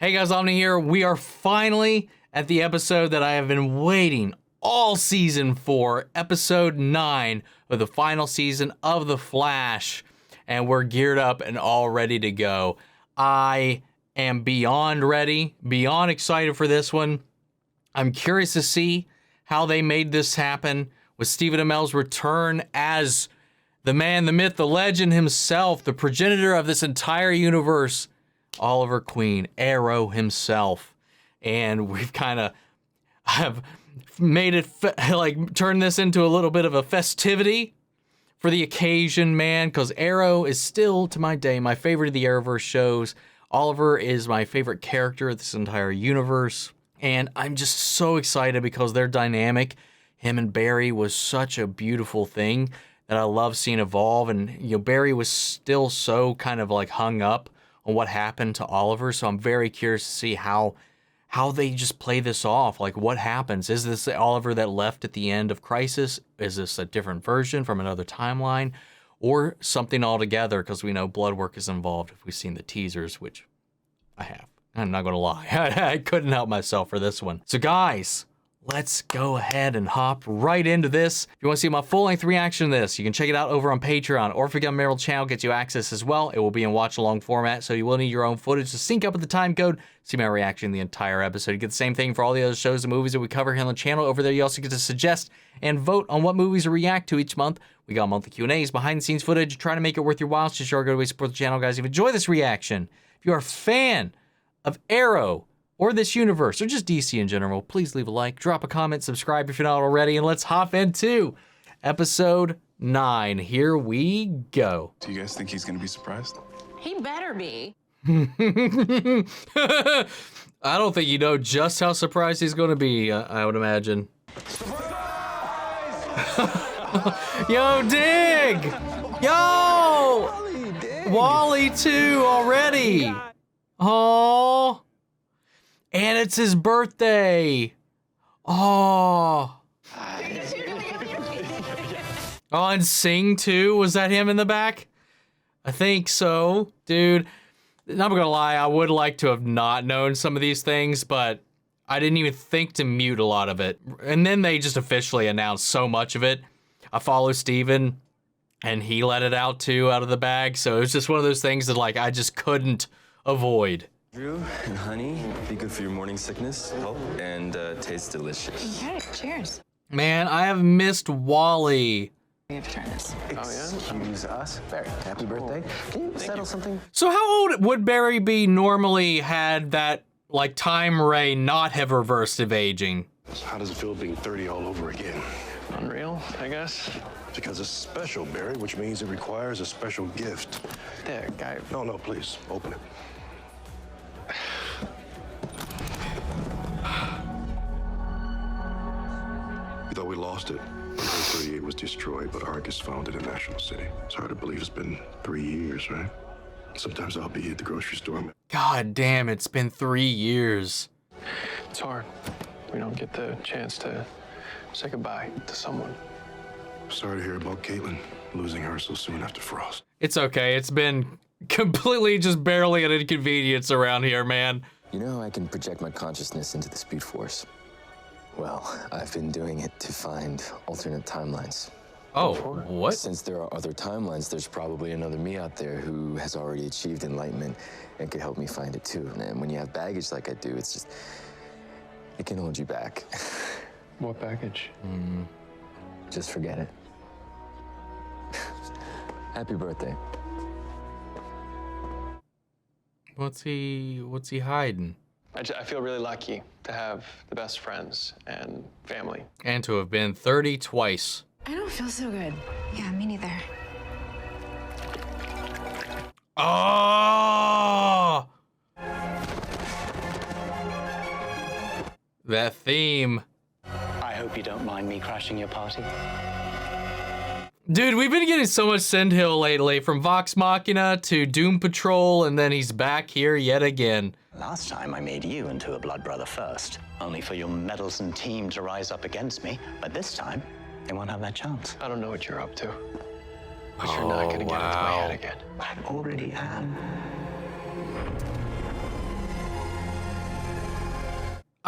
Hey guys, Omni here. We are finally at the episode that I have been waiting all season for, episode 9 of the final season of The Flash. And we're geared up and all ready to go. I am beyond ready, beyond excited for this one. I'm curious to see how they made this happen with Stephen Amell's return as the man, the myth, the legend himself, the progenitor of this entire universe, Oliver Queen, Arrow himself. And we've kind of have made it turn this into a little bit of a festivity for the occasion, man, because Arrow is still, to my day, my favorite of the Arrowverse shows. Oliver is my favorite character of this entire universe. And I'm just so excited because their dynamic, him and Barry, was such a beautiful thing that I love seeing evolve. And, Barry was still so kind of like hung up on what happened to Oliver. So I'm very curious to see how they just play this off. Like, what happens? Is this the Oliver that left at the end of Crisis? Is this a different version from another timeline? Or something altogether? Because we know blood work is involved if we've seen the teasers, which I have. I'm not going to lie. I couldn't help myself for this one. So guys, let's go ahead and hop right into this. If you want to see my full-length reaction to this, you can check it out over on Patreon, or if you get my Merrill channel, gets you access as well. It will be in watch-along format, so you will need your own footage to sync up with the time code. See my reaction to the entire episode. You get the same thing for all the other shows and movies that we cover here on the channel. Over there, you also get to suggest and vote on what movies to react to each month. We got monthly Q&As, behind-the-scenes footage, trying to make it worth your while. So sure, go away, support the channel, guys. If you enjoy this reaction, if you are a fan of Arrow, or this universe, or just DC in general, please leave a like, drop a comment, subscribe if you're not already, and let's hop into episode 9. Here we go. Do you guys think he's gonna be surprised? He better be. I don't think you know just how surprised he's gonna be, I would imagine. Yo, Dig! Yo! Wally too, already! Oh, and it's his birthday. Oh, and Sing too. Was that him in the back? I think so, dude. Not gonna lie, I would like to have not known some of these things, but I didn't even think to mute a lot of it. And then they just officially announced so much of it. I follow Steven, and he let it out too, out of the bag. So it was just one of those things that I just couldn't avoid. Drew and honey, be good for your morning sickness, and tastes delicious. Okay, cheers. Man, I have missed Wally. We have to try this. Excuse us. Barry, happy birthday. Can you settle something? So how old would Barry be normally had that, time ray not have reversed of aging? So how does it feel being 30 all over again? Unreal, I guess. Because it's special, Barry, which means it requires a special gift. There, guy. No, please, open it. We thought we lost it. Earth 38 was destroyed, but Argus found it in National City. It's hard to believe it's been 3 years, right? Sometimes I'll be at the grocery store. God damn, it's been 3 years. It's hard. We don't get the chance to say goodbye to someone. Sorry to hear about Caitlin losing her so soon after Frost. It's okay. It's been completely just barely an inconvenience around here, man. You know, I can project my consciousness into the Speed Force. Well, I've been doing it to find alternate timelines. Oh, what? Since there are other timelines, there's probably another me out there who has already achieved enlightenment and could help me find it too. And when you have baggage like I do, it's just, it can hold you back. What baggage? Just forget it. Happy birthday. What's he hiding? I feel really lucky to have the best friends and family. And to have been 30 twice. I don't feel so good. Yeah, me neither. Oh! That theme. I hope you don't mind me crashing your party. Dude, we've been getting so much Sendhill lately, from Vox Machina to Doom Patrol, and then he's back here yet again. Last time I made you into a blood brother first, only for your meddlesome team to rise up against me. But this time, they won't have that chance. I don't know what you're up to, but you're not gonna get into my head again. I already am.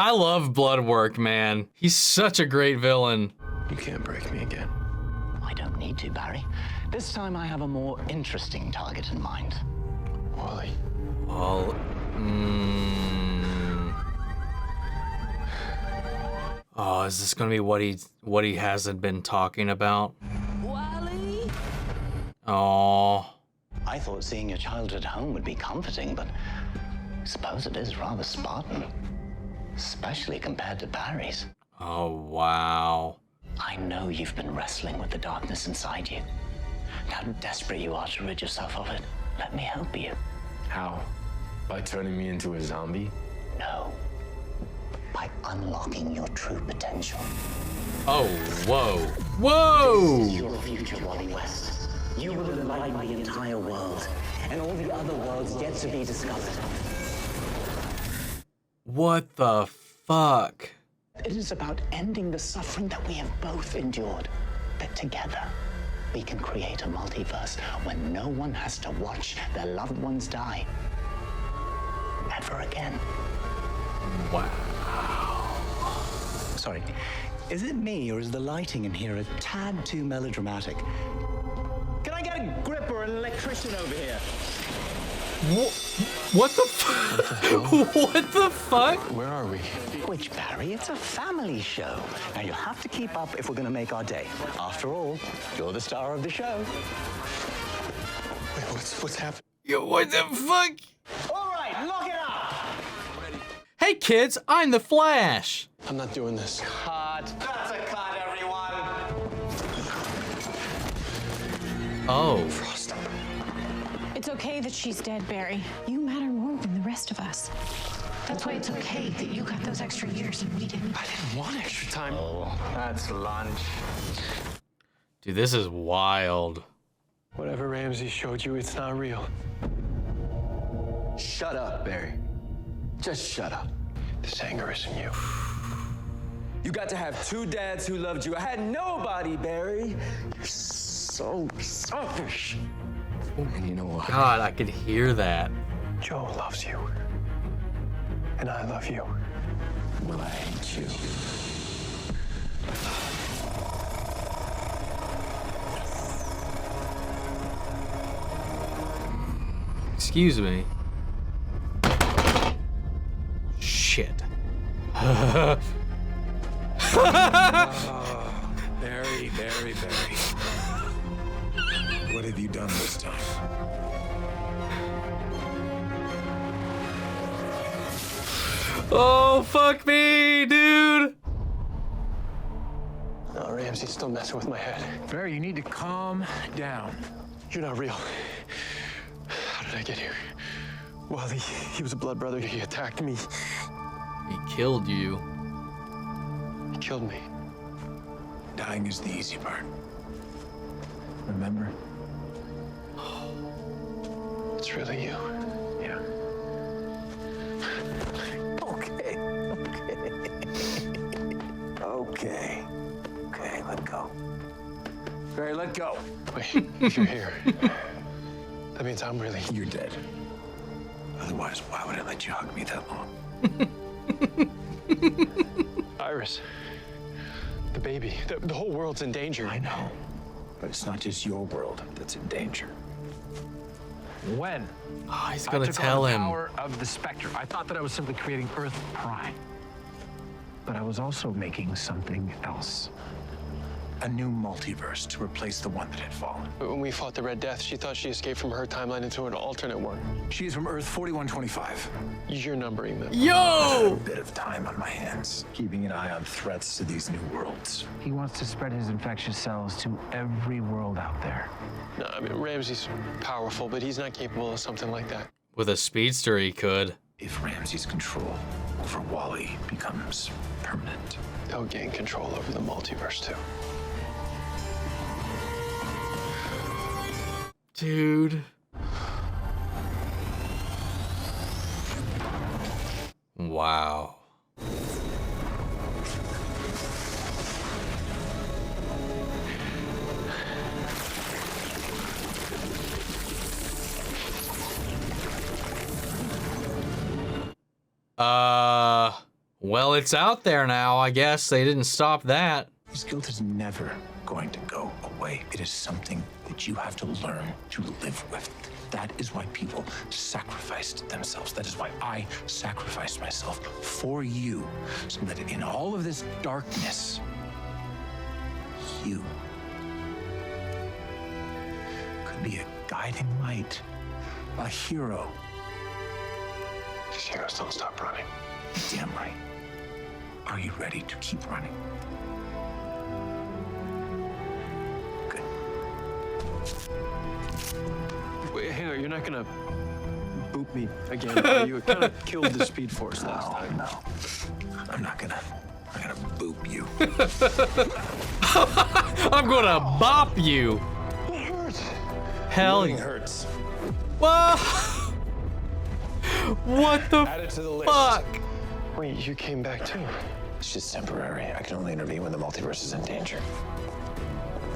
I love Bloodwork, man. He's such a great villain. You can't break me again. I don't need to, Barry. This time I have a more interesting target in mind. Wally. Well, Oh, is this gonna be what he hasn't been talking about? Wally? Oh. I thought seeing your child at home would be comforting, but I suppose it is rather Spartan. Especially compared to Barry's. Oh, wow. I know you've been wrestling with the darkness inside you. How desperate you are to rid yourself of it. Let me help you. How? By turning me into a zombie? No. By unlocking your true potential. Oh, whoa. Whoa! Your future, Wally West. You will enlighten the entire world, and all the other worlds yet to be discovered. What the fuck? It is about ending the suffering that we have both endured. That together, we can create a multiverse when no one has to watch their loved ones die. Ever again. Wow. Sorry, is it me or is the lighting in here a tad too melodramatic? Can I get a grip or an electrician over here? What the fuck? What the fuck? Where are we? Which, Barry? It's a family show. Now you'll have to keep up if we're gonna make our day. After all, you're the star of the show. Wait, what's happening? Yo, what the fuck? All right, lock it up! Hey kids, I'm the Flash. I'm not doing this. Cut. That's a cut, everyone. Oh. Frost. It's okay that she's dead, Barry. You matter more than the rest of us. That's why it's okay that you got those extra years and we didn't. I didn't want extra time. Oh, that's lunch. Dude, this is wild. Whatever Ramsey showed you, it's not real. Shut up, Barry. Just shut up. This anger isn't you. You got to have two dads who loved you. I had nobody, Barry. You're so selfish. And you know what? God, I could hear that. Joe loves you. And I love you. Well, I hate you. Excuse me. Shit. Barry. What have you done this time? Oh, fuck me, dude. No, Ramsey's still messing with my head. Barry, you need to calm down. You're not real. How did I get here? Well, he was a blood brother. He attacked me. He killed you. He killed me. Dying is the easy part. Remember? It's really you. Yeah. Okay, let go. Barry, let go. Wait, if you're here, that means I'm really... You're dead. Otherwise, why would I let you hug me that long? Iris. The baby. The whole world's in danger. I know, but it's not just your world that's in danger. When Oh, he's I gonna took tell on the him. power of the Spectre, I thought that I was simply creating Earth Prime. But I was also making something else. A new multiverse to replace the one that had fallen. But when we fought the Red Death, she thought she escaped from her timeline into an alternate one. She is from Earth 4125. You're numbering them. A Yo! bit of time on my hands, keeping an eye on threats to these new worlds. He wants to spread his infectious cells to every world out there. No, I mean, Ramsey's powerful, but he's not capable of something like that. With a speedster, he could. If Ramsey's control over Wally becomes permanent. They'll gain control over the multiverse, too. Dude. Wow. Well, it's out there now, I guess. They didn't stop that. His guilt is never going to go away. It is something that you have to learn to live with. That is why people sacrificed themselves. That is why I sacrificed myself for you, so that in all of this darkness, you could be a guiding light, a hero. These heroes don't stop running. Damn right. Are you ready to keep running? Good. Wait, hey, you're not gonna boop me again, are you? It kind of killed the Speed Force last time. No. I'm not gonna boop you. I'm gonna bop you. It hurts. Hell It yeah. hurts. Whoa. What the Add it to the list. fuck? Wait, you came back too? It's just temporary. I can only intervene when the multiverse is in danger.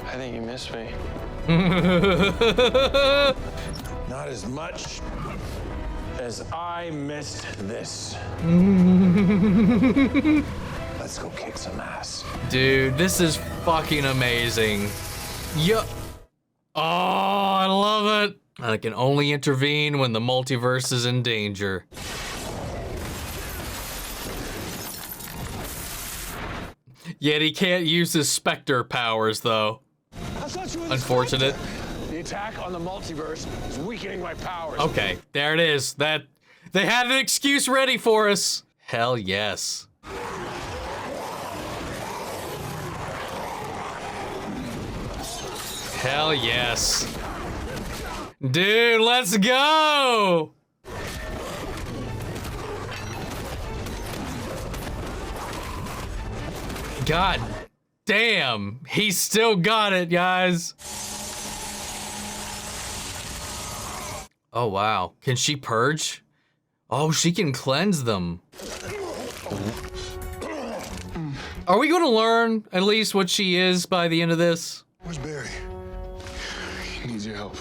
I think you missed me. Not as much as I missed this. Let's go kick some ass. Dude, this is fucking amazing. Yo. Oh, I love it. I can only intervene when the multiverse is in danger. Yet he can't use his Spectre powers, though. Unfortunate. The attack on the multiverse is weakening my powers. Okay, there it is. That they had an excuse ready for us. Hell yes. Hell yes. Dude, let's go! God damn, he still got it, guys. Oh, wow. Can she purge? Oh, she can cleanse them. Are we gonna learn at least what she is by the end of this? Where's Barry? He needs your help.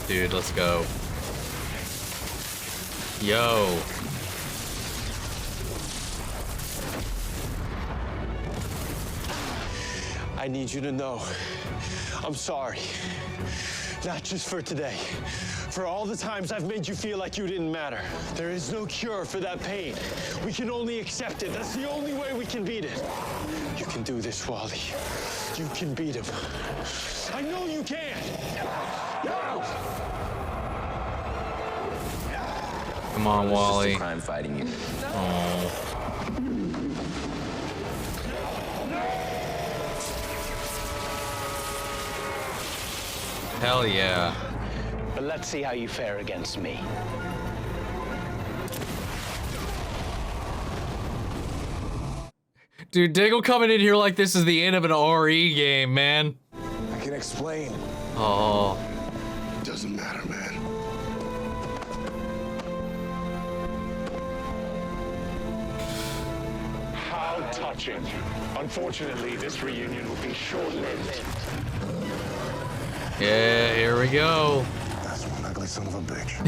Dude, let's go. Yo. I need you to know, I'm sorry. Not just for today. For all the times I've made you feel like you didn't matter. There is no cure for that pain. We can only accept it. That's the only way we can beat it. You can do this, Wally. You can beat him. I know you can. Come on, Wally. Crime fighting unit. Oh. Hell yeah. But let's see how you fare against me. Dude, Diggle coming in here like this is the end of an RE game, man. I can explain. Oh. Doesn't matter, man. How touching. Unfortunately, this reunion will be short-lived. Yeah, here we go. That's one ugly son of a bitch.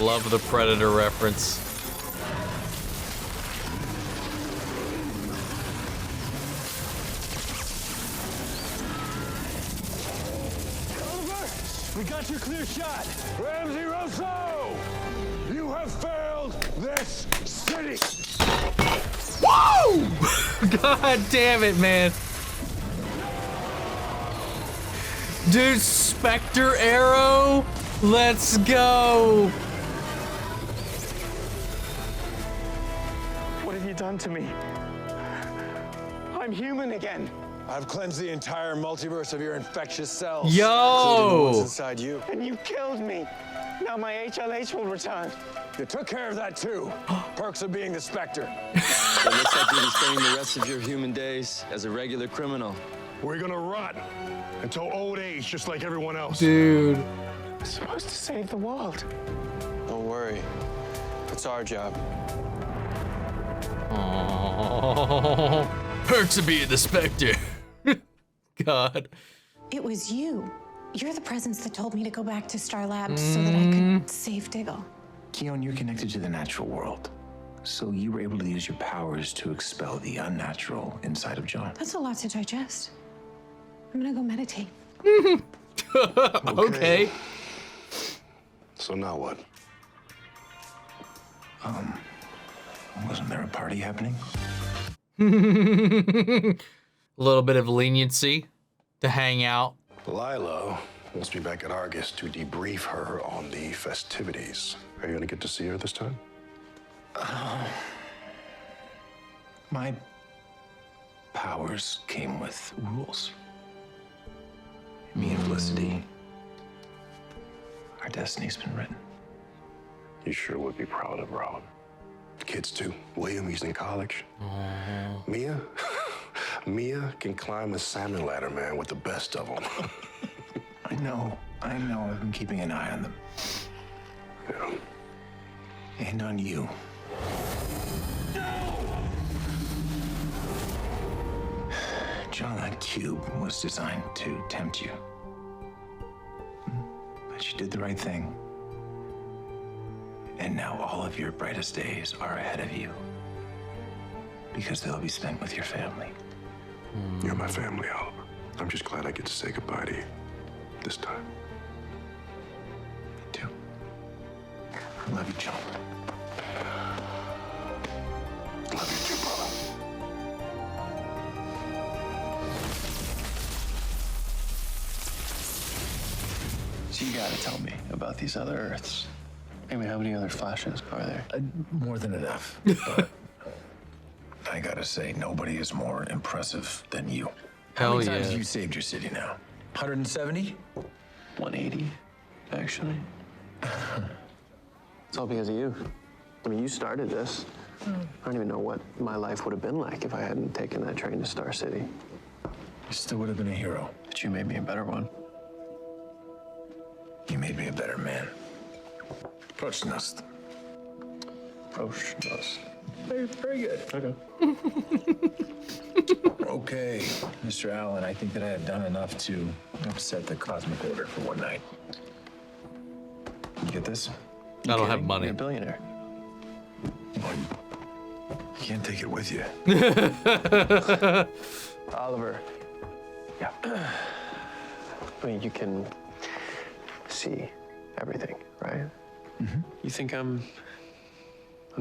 Love the Predator reference. We got your clear shot. Ramsey Rosso! You have failed this city! Woo! God damn it, man. Dude, Spectre Arrow? Let's go. What have you done to me? I'm human again. I've cleansed the entire multiverse of your infectious cells. Including the ones Yo. inside you. And you killed me. Now my HLH will return. You took care of that too. Perks of being the Spectre. It looks like you'll be spending the rest of your human days as a regular criminal. We're gonna rot until old age, just like everyone else. Dude. We're supposed to save the world. Don't worry. It's our job. Oh. Perks of being the Spectre. God. It was you. You're the presence that told me to go back to Star Labs so that I could save Diggle. Keon, you're connected to the natural world. So you were able to use your powers to expel the unnatural inside of Jon. That's a lot to digest. I'm gonna go meditate. Okay. So now what? Wasn't there a party happening? A little bit of leniency to hang out. Lila wants me back at Argus to debrief her on the festivities. Are you gonna get to see her this time? My powers came with rules. Me and Felicity, our destiny's been written. You sure would be proud of Rob. Kids too. William, he's in college. Mia? Mia can climb a salmon ladder, man, with the best of them. I know. I've been keeping an eye on them. Yeah. And on you. Jon, that cube was designed to tempt you. But you did the right thing. And now all of your brightest days are ahead of you. Because they'll be spent with your family. You're my family, Oliver. I'm just glad I get to say goodbye to you this time. Me too. I love you, Jon. Love you too, brother. So you gotta tell me about these other Earths. I mean, how many other Flashes are there? More than enough. But I gotta say, nobody is more impressive than you. How Hell many times yeah. have you saved your city now? 170? 180, actually. It's all because of you. I mean, you started this. I don't even know what my life would have been like if I hadn't taken that train to Star City. You still would have been a hero. But you made me a better one. You made me a better man. Prochnost. Prochnost. Very good. Okay. Okay, Mr. Allen, I think that I have done enough to upset the cosmic order for one night. You get this? I don't have You're money. a billionaire. Well, you can't take it with you. Oliver. Yeah. I mean, you can see everything, right? Mm-hmm. You think I'm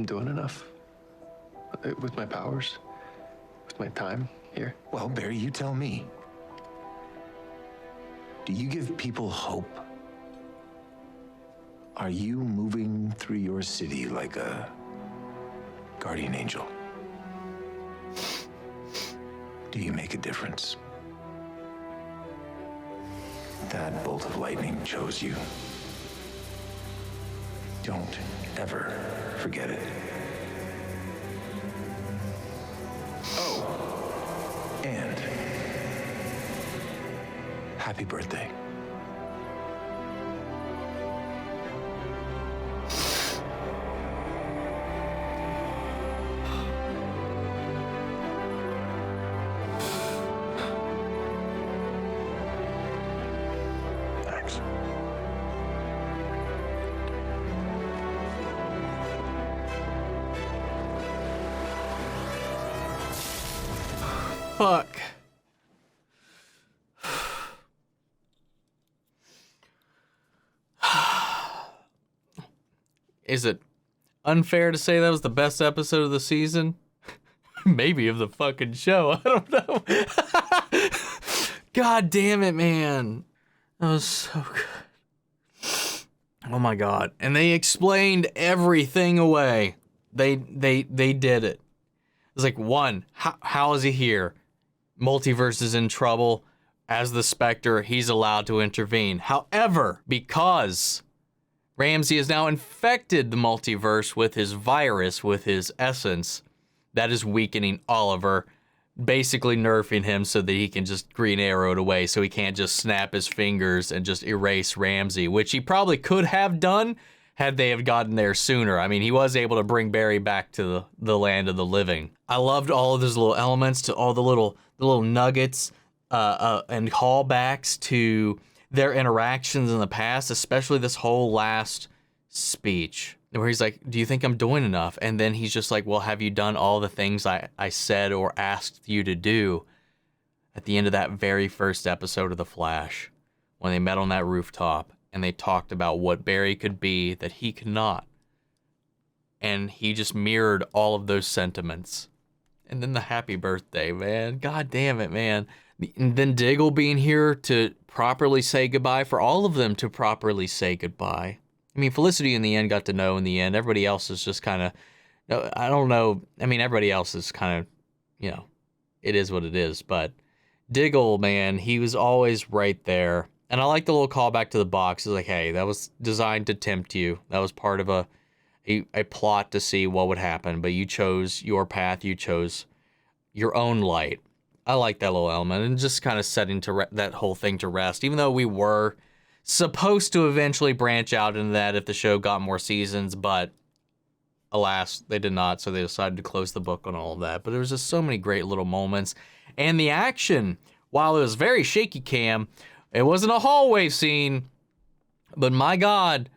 doing enough with my powers, with my time here? Well, Barry, you tell me. Do you give people hope? Are you moving through your city like a guardian angel? Do you make a difference? That bolt of lightning chose you. Don't ever forget it. Oh, and happy birthday. Thanks. Fuck. Is it unfair to say that was the best episode of the season? Maybe of the fucking show. I don't know. God damn it, man. That was so good. Oh my god. And they explained everything away. They did it. It's like, one, how is he here? Multiverse is in trouble. As the Spectre, he's allowed to intervene. However, because Ramsey has now infected the multiverse with his virus, with his essence, that is weakening Oliver, basically nerfing him so that he can just Green Arrow it away, so he can't just snap his fingers and just erase Ramsey, which he probably could have done had they have gotten there sooner. I mean, he was able to bring Barry back to the land of the living. I loved all of those little elements, to all the little nuggets and callbacks to their interactions in the past, especially this whole last speech where he's like, do you think I'm doing enough? And then he's just like, well, have you done all the things I said or asked you to do? At the end of that very first episode of The Flash, when they met on that rooftop and they talked about what Barry could be that he could not. And he just mirrored all of those sentiments. And then the happy birthday, man. God damn it, man. And then Diggle being here to properly say goodbye, for all of them to properly say goodbye. I mean, Felicity in the end got to know in the end. Everybody else is just kind of, I don't know. I mean, everybody else is kind of, you know, it is what it is. But Diggle, man, he was always right there. And I like the little callback to the box. It's like, hey, that was designed to tempt you. That was part of a plot to see what would happen. But you chose your path. You chose your own light. I like that little element. And just kind of setting that whole thing to rest. Even though we were supposed to eventually branch out into that if the show got more seasons. But alas, they did not. So they decided to close the book on all of that. But there was just so many great little moments. And the action, while it was very shaky cam, it wasn't a hallway scene, but my God,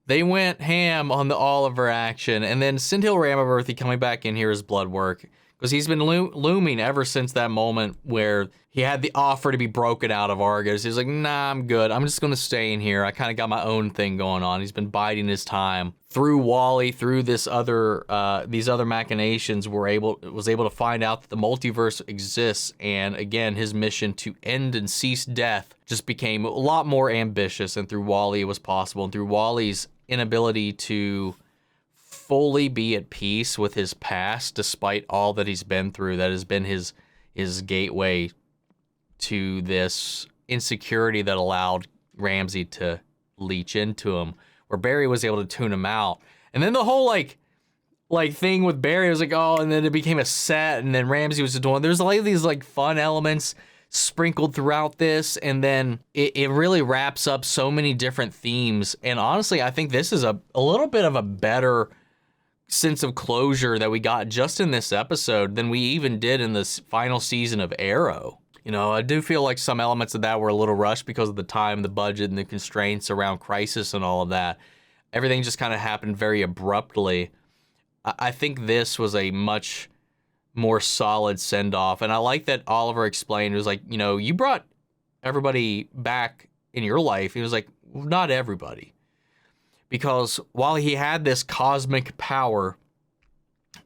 they went ham on the Oliver action. And then Cynthia Ramaworthy coming back in here is blood work, because he's been looming ever since that moment where he had the offer to be broken out of Argus. He's like, nah, I'm good. I'm just going to stay in here. I kind of got my own thing going on. He's been biding his time. Through Wally, through these other machinations, was able to find out that the multiverse exists. And again, his mission to end and cease death just became a lot more ambitious. And through Wally, it was possible. And through Wally's inability to fully be at peace with his past, despite all that he's been through, that has been his gateway to this insecurity that allowed Ramsey to leech into him, where Barry was able to tune him out. And then the whole like thing with Barry was like, oh, and then it became a set, and then Ramsey was doing, there's like these like fun elements sprinkled throughout this, and then it really wraps up so many different themes. And honestly, I think this is a little bit of a better sense of closure that we got just in this episode than we even did in this final season of Arrow. You know, I do feel like some elements of that were a little rushed because of the time, the budget, and the constraints around Crisis and all of that. Everything just kind of happened very abruptly. I think this was a much more solid send-off. And I like that Oliver explained, it was like, you know, you brought everybody back in your life. He was like, not everybody. Because while he had this cosmic power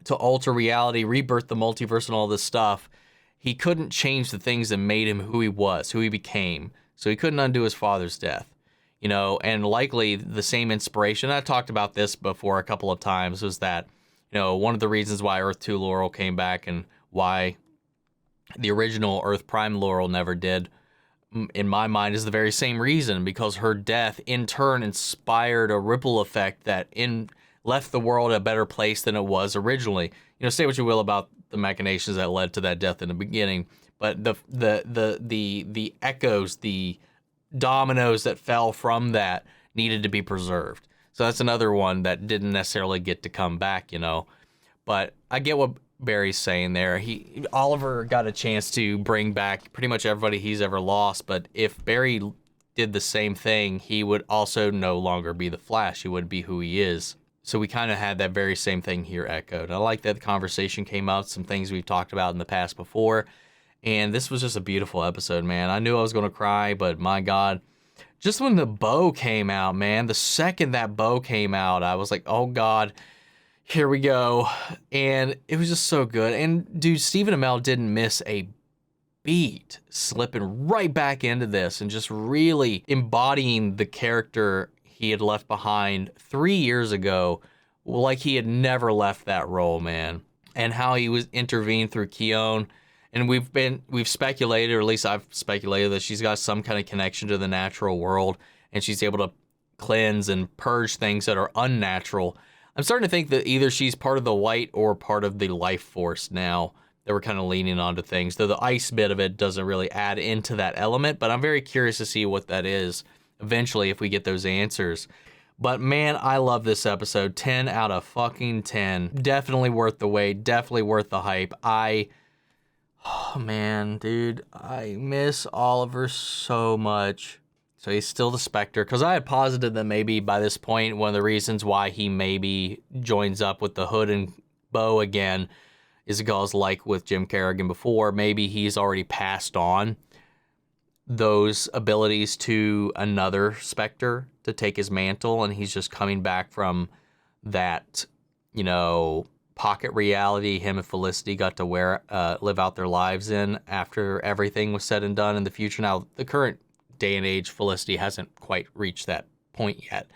to alter reality, rebirth the multiverse and all this stuff, he couldn't change the things that made him who he was, who he became. So he couldn't undo his father's death. You know, and likely the same inspiration, I talked about this before a couple of times, was that, you know, one of the reasons why Earth 2 Laurel came back and why the original Earth Prime Laurel never did, in my mind, is the very same reason, because her death in turn inspired a ripple effect that left the world a better place than it was originally. You know, say what you will about the machinations that led to that death in the beginning, but the echoes, the dominoes that fell from that needed to be preserved. So that's another one that didn't necessarily get to come back, you know. But I get what Barry's saying there. Oliver got a chance to bring back pretty much everybody he's ever lost, but if Barry did the same thing, he would also no longer be the Flash. He would be who he is. So we kind of had that very same thing here echoed. I like that the conversation came out, some things we've talked about in the past before, and this was just a beautiful episode, man. I knew I was going to cry, but my God, just when the bow came out, man, the second that bow came out, I was like, oh God, here we go. And it was just so good. And dude, Stephen Amell didn't miss a beat, slipping right back into this and just really embodying the character he had left behind 3 years ago, like he had never left that role, man. And how he was intervened through Keone. And we've speculated, or at least I've speculated, that she's got some kind of connection to the natural world, and she's able to cleanse and purge things that are unnatural. I'm starting to think that either she's part of the light or part of the life force now, that we're kind of leaning onto things. Though the ice bit of it doesn't really add into that element, but I'm very curious to see what that is eventually if we get those answers. But man, I love this episode. 10 out of fucking 10. Definitely worth the wait. Definitely worth the hype. Oh man, dude, I miss Oliver so much. So he's still the Spectre, because I had posited that maybe by this point, one of the reasons why he maybe joins up with the Hood and Bow again is because, like with Jim Kerrigan before, maybe he's already passed on those abilities to another Spectre to take his mantle, and he's just coming back from that, you know, pocket reality him and Felicity got to live out their lives in after everything was said and done in the future. Now, the current day and age, Felicity hasn't quite reached that point yet,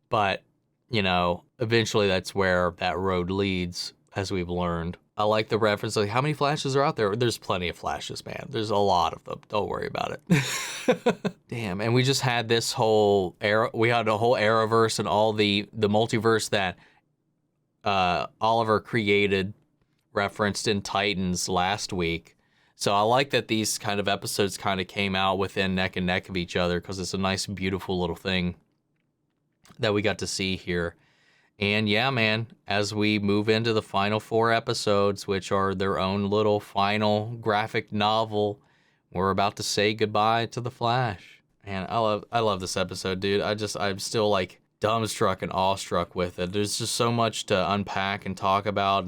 but, you know, eventually that's where that road leads, as we've learned. I like the reference, like, how many Flashes are out there? There's plenty of Flashes, man. There's a lot of them. Don't worry about it. Damn, and we just had this whole we had a whole Arrowverse and all the multiverse that Oliver created, referenced in Titans last week. So I like that these kind of episodes kind of came out within neck and neck of each other, because it's a nice, beautiful little thing that we got to see here. And yeah, man, as we move into the final 4 episodes, which are their own little final graphic novel, we're about to say goodbye to the Flash. Man, I love this episode, dude. I'm still like dumbstruck and awestruck with it. There's just so much to unpack and talk about,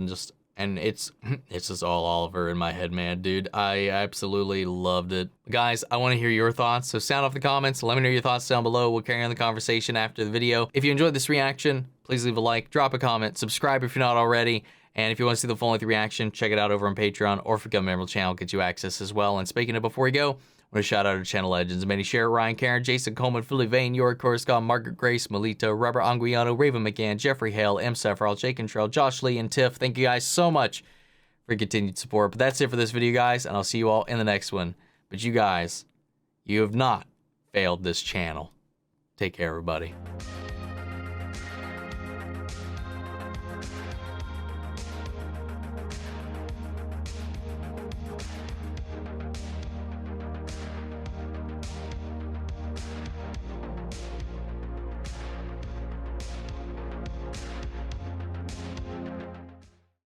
and it's just all Oliver in my head, man, dude. I absolutely loved it. Guys, I want to hear your thoughts, so sound off the comments. Let me know your thoughts down below. We'll carry on the conversation after the video. If you enjoyed this reaction, please leave a like, drop a comment, subscribe if you're not already, and if you want to see the full-length reaction, check it out over on Patreon, or if you become a member of the channel, get you access as well. And speaking of before we go, I want to shout out our channel legends: Manny Sher, Ryan Karen, Jason Coleman, Philly Vane, York Coruscant, Margaret Grace, Melito, Robert Anguiano, Raven McGann, Jeffrey Hale, M. Sephiroth, Jake and Trail, Josh Lee, and Tiff. Thank you guys so much for your continued support. But that's it for this video, guys, and I'll see you all in the next one. But you guys, you have not failed this channel. Take care, everybody.